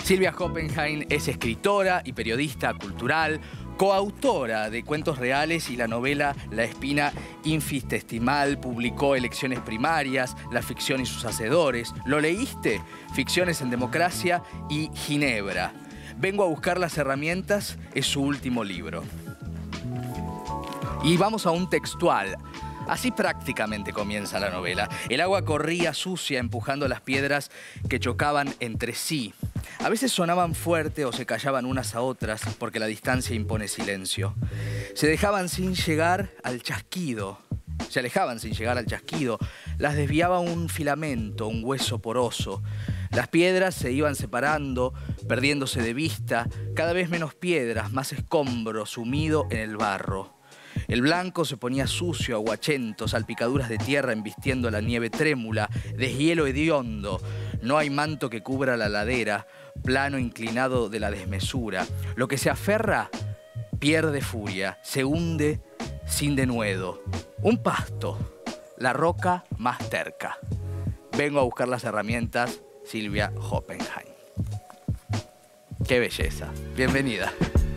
Silvia Hoppenheim es escritora y periodista cultural, coautora de Cuentos Reales y la novela La espina infestestimal, publicó Elecciones primarias, La ficción y sus hacedores. ¿Lo leíste? Ficciones en democracia y Ginebra. Vengo a buscar las herramientas es su último libro. Y vamos a un textual. Así prácticamente comienza la novela. El agua corría sucia empujando las piedras que chocaban entre sí. A veces sonaban fuerte o se callaban unas a otras porque la distancia impone silencio. Se alejaban sin llegar al chasquido. Las desviaba un filamento, un hueso poroso. Las piedras se iban separando, perdiéndose de vista. Cada vez menos piedras, más escombro sumido en el barro. El blanco se ponía sucio, aguachento, salpicaduras de tierra embistiendo la nieve trémula, deshielo hediondo. No hay manto que cubra la ladera, plano inclinado de la desmesura. Lo que se aferra pierde furia, se hunde sin denuedo. Un pasto, la roca más terca. Vengo a buscar las herramientas, Silvia Hoppenheim. ¡Qué belleza! Bienvenida.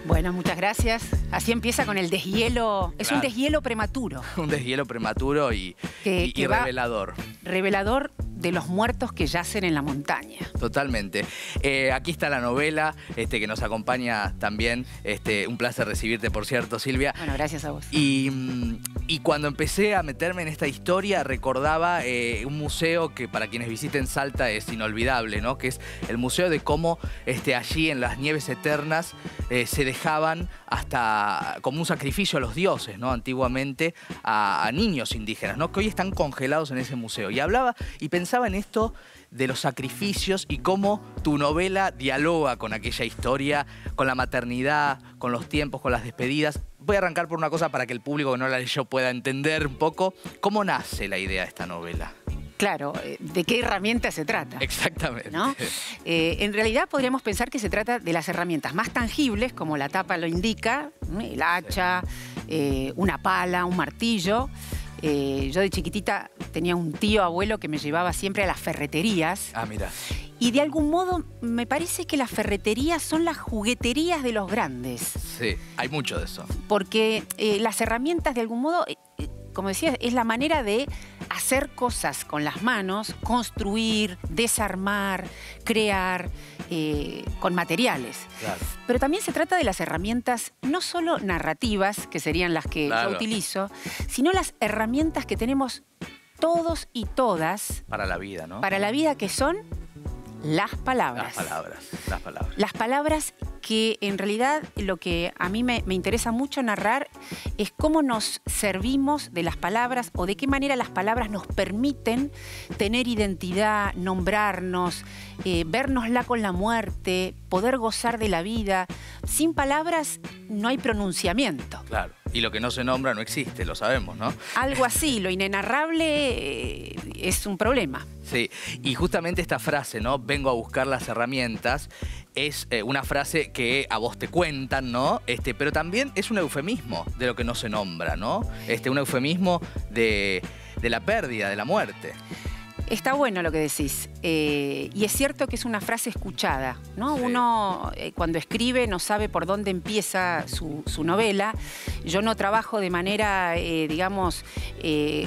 Bueno, muchas gracias. Así empieza con el deshielo. Es un deshielo prematuro. Un deshielo prematuro y revelador. Revelador de los muertos que yacen en la montaña. Totalmente. Aquí está la novela que nos acompaña también. Un placer recibirte, por cierto, Silvia. Bueno, gracias a vos. Y cuando empecé a meterme en esta historia, recordaba un museo que para quienes visiten Salta es inolvidable, ¿no? Que es el museo de cómo allí en las nieves eternas se dejaban hasta como un sacrificio a los dioses, ¿no? Antiguamente a niños indígenas, ¿no? Que hoy están congelados en ese museo. Y hablaba y pensaba en esto de los sacrificios y cómo tu novela dialoga con aquella historia, con la maternidad, con los tiempos, con las despedidas. Voy a arrancar por una cosa para que el público que no la leyó pueda entender un poco cómo nace la idea de esta novela. Claro, ¿de qué herramienta se trata? Exactamente. ¿No? En realidad podríamos pensar que se trata de las herramientas más tangibles, como la tapa lo indica, el hacha, una pala, un martillo. Yo de chiquitita tenía un tío abuelo que me llevaba siempre a las ferreterías. Ah, mira. Y de algún modo me parece que las ferreterías son las jugueterías de los grandes. Sí, hay mucho de eso. Porque las herramientas de algún modo, como decía, es la manera de hacer cosas con las manos, construir, desarmar, crear con materiales. Claro. Pero también se trata de las herramientas no solo narrativas, que serían las que yo utilizo, sino las herramientas que tenemos todos y todas. Para la vida, ¿no? Para la vida, que son las palabras. Las palabras. Las palabras que en realidad lo que a mí me interesa mucho narrar es cómo nos servimos de las palabras o de qué manera las palabras nos permiten tener identidad, nombrarnos, vernosla con la muerte, poder gozar de la vida. Sin palabras no hay pronunciamiento. Claro. Y lo que no se nombra no existe, lo sabemos, ¿no? Algo así, lo inenarrable es un problema. Sí, y justamente esta frase, ¿no? Vengo a buscar las herramientas, es una frase que a vos te cuentan, ¿no? Pero también es un eufemismo de lo que no se nombra, ¿no? Un eufemismo de la pérdida, de la muerte. Está bueno lo que decís. Y es cierto que es una frase escuchada, ¿no? Sí. Uno cuando escribe no sabe por dónde empieza su novela. Yo no trabajo de manera, digamos,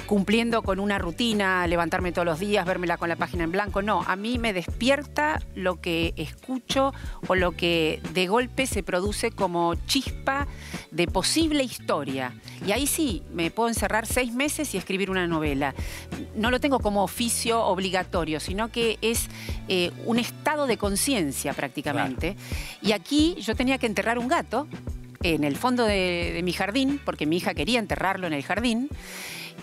cumpliendo con una rutina, levantarme todos los días, vérmela con la página en blanco. No, a mí me despierta lo que escucho o lo que de golpe se produce como chispa de posible historia. Y ahí sí, me puedo encerrar 6 meses y escribir una novela. No lo tengo como oficio obligatorio, sino que es un estado de conciencia prácticamente. Claro. Y aquí yo tenía que enterrar un gato en el fondo de mi jardín, porque mi hija quería enterrarlo en el jardín,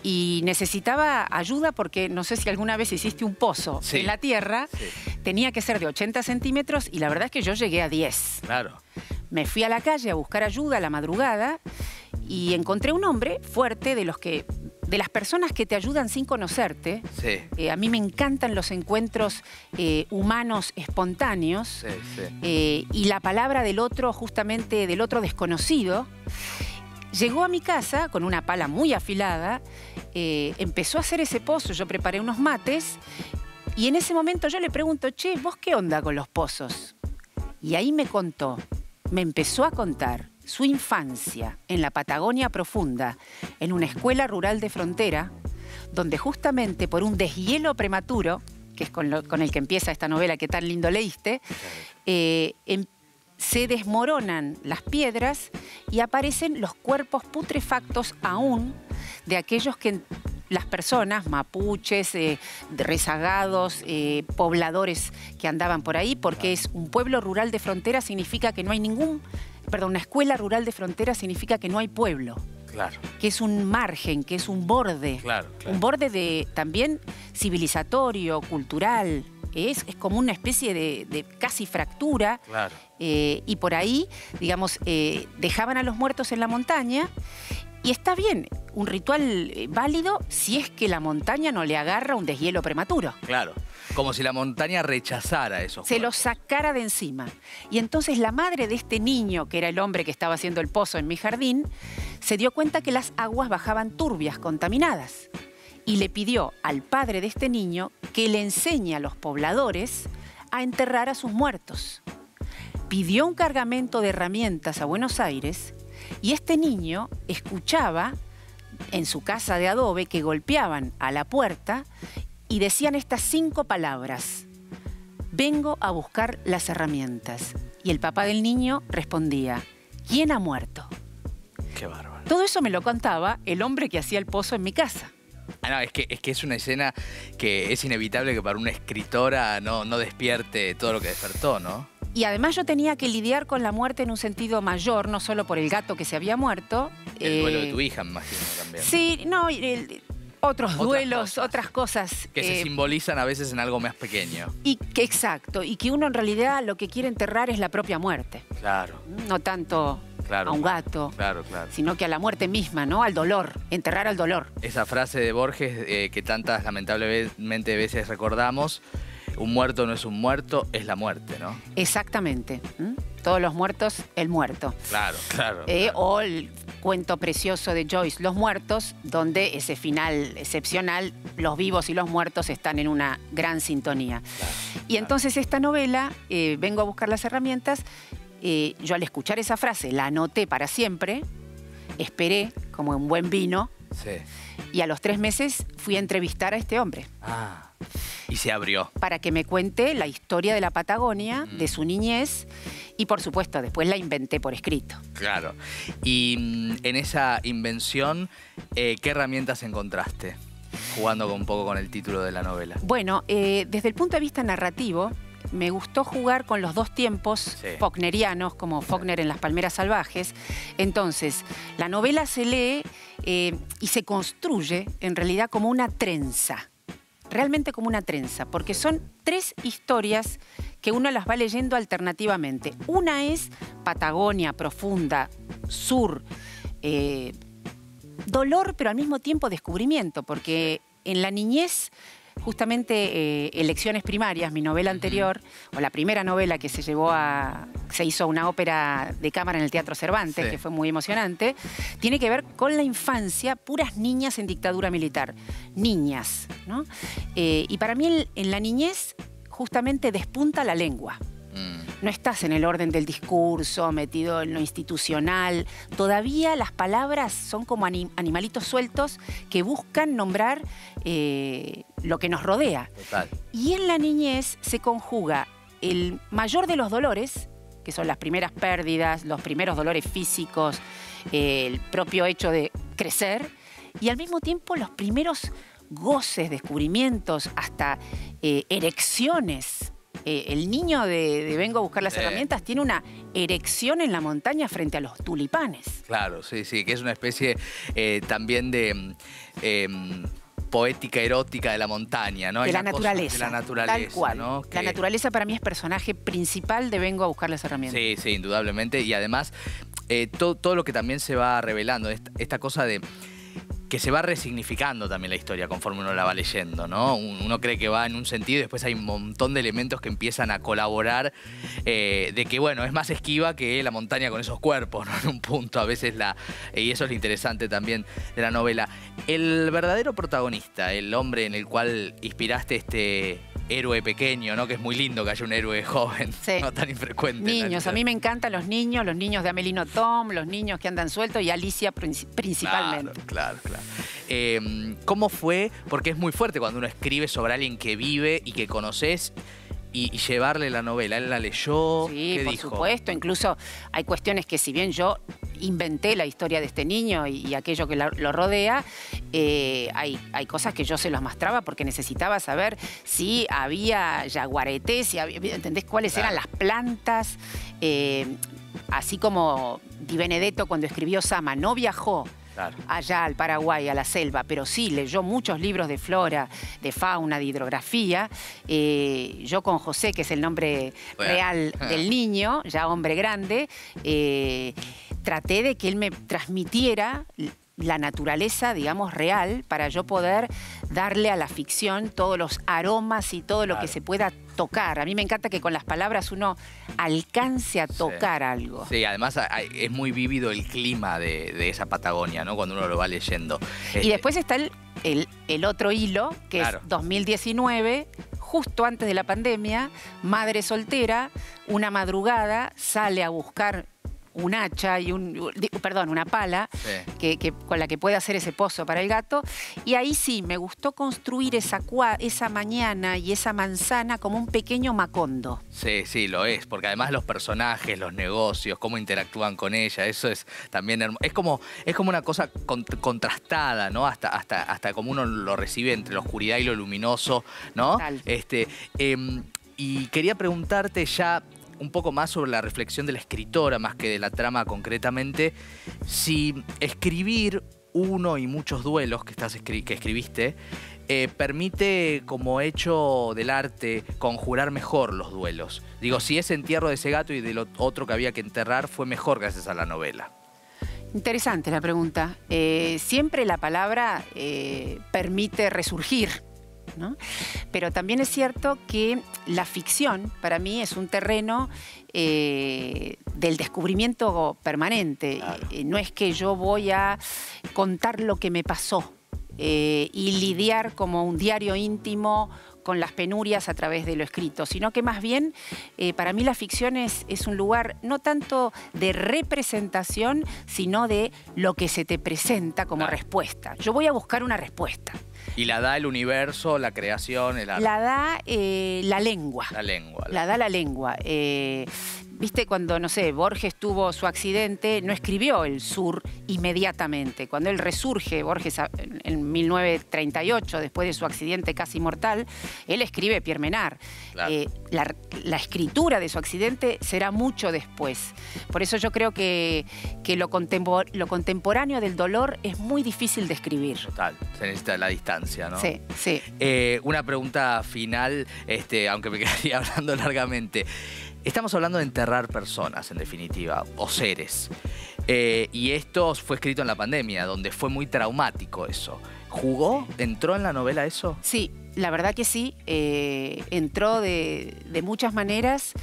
y necesitaba ayuda porque no sé si alguna vez hiciste un pozo en la tierra, tenía que ser de 80 centímetros y la verdad es que yo llegué a 10. Claro. Me fui a la calle a buscar ayuda a la madrugada y encontré un hombre fuerte de las personas que te ayudan sin conocerte. Sí. A mí me encantan los encuentros humanos espontáneos. Sí, sí. Y la palabra del otro, justamente del otro desconocido, llegó a mi casa con una pala muy afilada, empezó a hacer ese pozo, yo preparé unos mates y en ese momento yo le pregunto, che, ¿vos qué onda con los pozos? Y ahí me empezó a contar su infancia en la Patagonia profunda, en una escuela rural de frontera, donde justamente por un deshielo prematuro, que es con el que empieza esta novela que tan lindo leíste, se desmoronan las piedras y aparecen los cuerpos putrefactos aún de aquellos que las personas, mapuches, rezagados, pobladores que andaban por ahí, porque es un pueblo rural de frontera, significa que no hay una escuela rural de frontera significa que no hay pueblo. Claro. Que es un margen, que es un borde. Claro. Un borde también civilizatorio, cultural. Es como una especie de casi fractura. Claro. Y por ahí, digamos, dejaban a los muertos en la montaña. Y está bien, un ritual válido si es que la montaña no le agarra un deshielo prematuro. Claro, como si la montaña rechazara eso. Se lo sacara de encima. Y entonces la madre de este niño, que era el hombre que estaba haciendo el pozo en mi jardín, se dio cuenta que las aguas bajaban turbias, contaminadas. Y le pidió al padre de este niño que le enseñe a los pobladores a enterrar a sus muertos. Pidió un cargamento de herramientas a Buenos Aires y este niño escuchaba en su casa de adobe que golpeaban a la puerta y decían estas 5 palabras: vengo a buscar las herramientas. Y el papá del niño respondía: ¿quién ha muerto? Qué bárbaro. Todo eso me lo contaba el hombre que hacía el pozo en mi casa. No, es que es una escena que es inevitable que para una escritora no despierte todo lo que despertó, ¿no? Y además yo tenía que lidiar con la muerte en un sentido mayor, no solo por el gato que se había muerto. El duelo de tu hija, me imagino, también. Sí, no, otros duelos, otras cosas. Que se simbolizan a veces en algo más pequeño. Exacto, y que uno en realidad lo que quiere enterrar es la propia muerte. Claro. No tanto a un gato, sino que a la muerte misma, ¿no? Al dolor, enterrar al dolor. Esa frase de Borges que tantas lamentablemente veces recordamos: un muerto no es un muerto, es la muerte, ¿no? Exactamente. Todos los muertos, el muerto. Claro. O el cuento precioso de Joyce, Los muertos, donde ese final excepcional, los vivos y los muertos están en una gran sintonía. Y entonces esta novela, vengo a buscar las herramientas, yo al escuchar esa frase la anoté para siempre, esperé como un buen vino, y a los 3 meses fui a entrevistar a este hombre. Y se abrió. Para que me cuente la historia de la Patagonia, de su niñez, y por supuesto después la inventé por escrito. Claro. Y en esa invención, ¿qué herramientas encontraste? Jugando un poco con el título de la novela. Bueno, desde el punto de vista narrativo, me gustó jugar con los 2 tiempos faulknerianos, como Faulkner en Las palmeras salvajes. Entonces, la novela se lee y se construye en realidad como una trenza. Realmente como una trenza, porque son 3 historias que uno las va leyendo alternativamente. Una es Patagonia profunda, sur, dolor, pero al mismo tiempo descubrimiento, porque en la niñez, justamente Elecciones primarias, mi novela anterior, o la primera novela que se hizo una ópera de cámara en el Teatro Cervantes, que fue muy emocionante, tiene que ver con la infancia, puras niñas en dictadura militar. Niñas, ¿no? Y para mí en la niñez justamente despunta la lengua. No estás en el orden del discurso, metido en lo institucional. Todavía las palabras son como animalitos sueltos que buscan nombrar lo que nos rodea. Total. Y en la niñez se conjuga el mayor de los dolores, que son las primeras pérdidas, los primeros dolores físicos, el propio hecho de crecer, y al mismo tiempo los primeros goces, descubrimientos, hasta erecciones. El niño de Vengo a buscar las herramientas tiene una erección en la montaña frente a los tulipanes. Claro, sí, que es una especie también de poética erótica de la montaña, ¿no? De la naturaleza. De la naturaleza, tal cual. ¿no? La naturaleza para mí es personaje principal de Vengo a buscar las herramientas. Sí, indudablemente. Y además, todo lo que también se va revelando, esta cosa de que se va resignificando también la historia conforme uno la va leyendo, ¿no? Uno cree que va en un sentido y después hay un montón de elementos que empiezan a colaborar de que, bueno, es más esquiva que la montaña con esos cuerpos, ¿no? En un punto a veces y eso es lo interesante también de la novela. El verdadero protagonista, el hombre en el cual inspiraste héroe pequeño, ¿no? Que es muy lindo que haya un héroe joven, sí. no tan infrecuente. Niños, a mí me encantan los niños de Amelino Tom, los niños que andan sueltos y Alicia principalmente. Claro. ¿Cómo fue? Porque es muy fuerte cuando uno escribe sobre alguien que vive y que conoces y llevarle la novela. ¿Él la leyó? Sí, ¿Qué por dijo? supuesto. Incluso hay cuestiones que si bien yo inventé la historia de este niño y aquello que lo rodea, hay cosas que yo se los mostraba porque necesitaba saber si había yaguaretés, si había, ¿entendés cuáles eran las plantas? Así como Di Benedetto cuando escribió Sama no viajó allá al Paraguay, a la selva, pero sí leyó muchos libros de flora, de fauna, de hidrografía. Yo con José, que es el nombre real del niño, ya hombre grande, traté de que él me transmitiera la naturaleza, digamos, real, para yo poder darle a la ficción todos los aromas y todo lo que se pueda tocar. A mí me encanta que con las palabras uno alcance a tocar algo. Sí, además es muy vívido el clima de esa Patagonia, ¿no? Cuando uno lo va leyendo. Y después está el otro hilo, que es 2019, justo antes de la pandemia, madre soltera, una madrugada sale a buscar un hacha y una pala con la que puede hacer ese pozo para el gato. Y ahí sí, me gustó construir esa mañana y esa manzana como un pequeño Macondo. Sí, lo es, porque además los personajes, los negocios, cómo interactúan con ella, eso es también hermoso. Es como una cosa contrastada, ¿no? Hasta como uno lo recibe entre la oscuridad y lo luminoso, ¿no? Y quería preguntarte ya un poco más sobre la reflexión de la escritora, más que de la trama concretamente, si escribir uno y muchos duelos que escribiste permite, como hecho del arte, conjurar mejor los duelos. Digo, si ese entierro de ese gato y del otro que había que enterrar fue mejor gracias a la novela. Interesante la pregunta. Siempre la palabra permite resurgir, ¿no? Pero también es cierto que la ficción para mí es un terreno del descubrimiento permanente. No es que yo voy a contar lo que me pasó y lidiar como un diario íntimo con las penurias a través de lo escrito, sino que más bien para mí la ficción es un lugar no tanto de representación, sino de lo que se te presenta como respuesta. Yo voy a buscar una respuesta. ¿Y la da el universo, la creación, el arte? La da la lengua. La da la lengua. Viste, cuando, no sé, Borges tuvo su accidente, no escribió el sur inmediatamente. Cuando él resurge, Borges en 1938, después de su accidente casi mortal, él escribe Pierre Menard. La escritura de su accidente será mucho después. Por eso yo creo que lo contemporáneo del dolor es muy difícil de escribir. Total, se necesita la distancia, ¿no? Sí. Una pregunta final, aunque me quedaría hablando largamente. Estamos hablando de enterrar personas, en definitiva, o seres. Y esto fue escrito en la pandemia, donde fue muy traumático eso. ¿Jugó? ¿Entró en la novela eso? Sí, la verdad que sí. Entró de muchas maneras.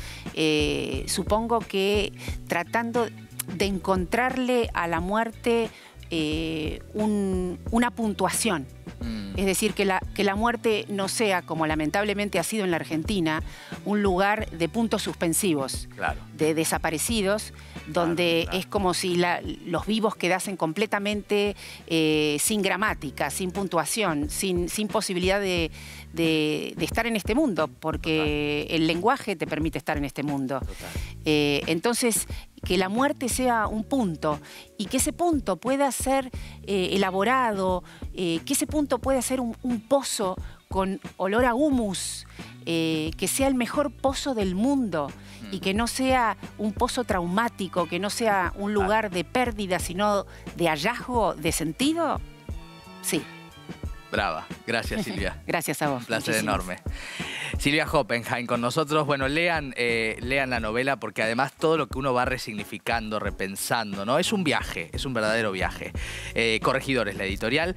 Supongo que tratando de encontrarle a la muerte una puntuación. Es decir, que la muerte no sea, como lamentablemente ha sido en la Argentina, un lugar de puntos suspensivos, de desaparecidos, donde es como si los vivos quedasen completamente sin gramática, sin puntuación, sin posibilidad de estar en este mundo, porque el lenguaje te permite estar en este mundo. Entonces, que la muerte sea un punto y que ese punto pueda ser elaborado, que ese punto pueda ser un pozo con olor a humus, que sea el mejor pozo del mundo y que no sea un pozo traumático, que no sea un lugar de pérdida, sino de hallazgo de sentido. Sí. Brava. Gracias, Silvia. Gracias a vos. Un placer enorme. Silvia Hoppenheim con nosotros. Bueno, lean la novela porque además todo lo que uno va resignificando, repensando, ¿no? Es un viaje, es un verdadero viaje. Corregidores, la editorial.